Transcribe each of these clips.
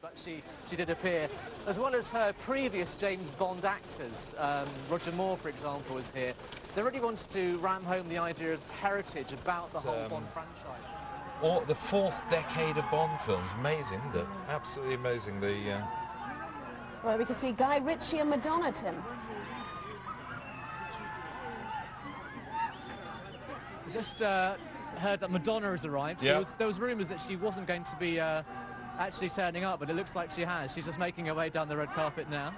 but she did appear, as well as her previous James Bond actors. Roger Moore, for example, was here. They really wanted to ram home the idea of heritage about the whole Bond franchises. Or the fourth decade of Bond films. Amazing, isn't it? Absolutely amazing. Well, we can see Guy Ritchie and Madonna, Tim. We just heard that Madonna has arrived. Yeah. There was rumours that she wasn't going to be actually turning up, but it looks like she has. She's just making her way down the red carpet now.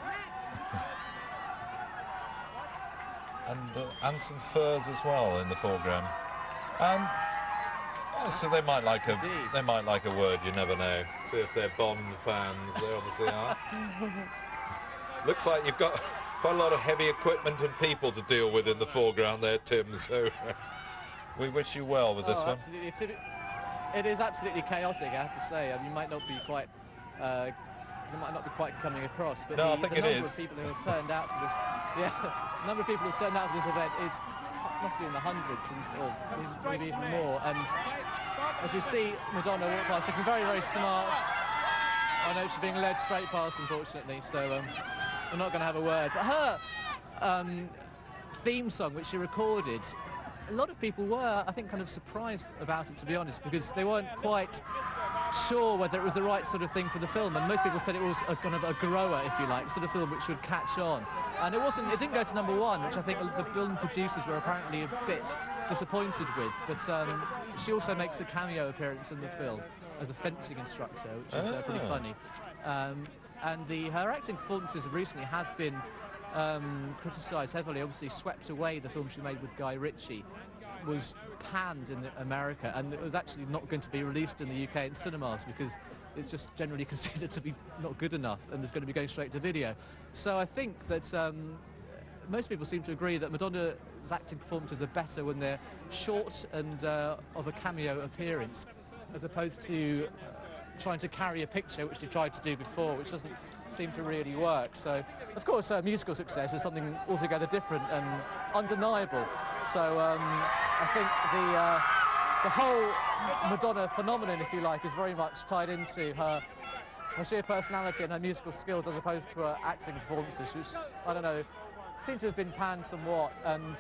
And some furs as well in the foreground. So they might like a word. You never know. See if they're Bond fans. They obviously are. Looks like you've got quite a lot of heavy equipment and people to deal with in the foreground there, Tim. So we wish you well with this one. Absolutely. It is absolutely chaotic, I have to say. You might not be quite. It might not be quite coming across, but no, the I think number it is. of people who have turned out for this, the number of people who have turned out for this event must be in the hundreds, or maybe even more. And as we see Madonna walk past, looking very, very smart. I know she's being led straight past, unfortunately, so we're not going to have a word. But her theme song, which she recorded, a lot of people were, I think, kind of surprised about it, to be honest, because they weren't quite sure whether it was the right sort of thing for the film, and most people said it was a kind of a grower, if you like, sort of film which would catch on. And it didn't go to #1, which I think the film producers were apparently a bit disappointed with. But she also makes a cameo appearance in the film as a fencing instructor, which is pretty funny. And her acting performances recently have been criticised heavily. Obviously, Swept Away, the film she made with Guy Ritchie, was panned in America, and it was actually not going to be released in the UK in cinemas because it's just generally considered to be not good enough, and it's going to be going straight to video. So I think that most people seem to agree that Madonna's acting performances are better when they're short and of a cameo appearance, as opposed to trying to carry a picture, which she tried to do before, which doesn't seem to really work. So, of course, her musical success is something altogether different and undeniable. So I think the whole Madonna phenomenon, if you like, is very much tied into her sheer personality and her musical skills, as opposed to her acting performances, which, I don't know, seem to have been panned somewhat. And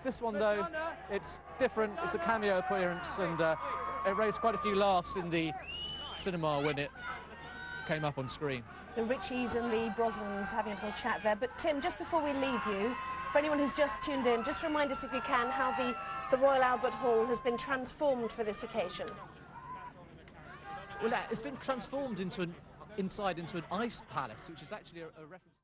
this one, though, it's different. It's a cameo appearance, and it raised quite a few laughs in the cinema when it came up on screen. The Richies and the Brosnans having a little chat there. But Tim, just before we leave you, for anyone who's just tuned in, just remind us, if you can, how the Royal Albert Hall has been transformed for this occasion. Well, it's been transformed inside into an ice palace, which is actually a reference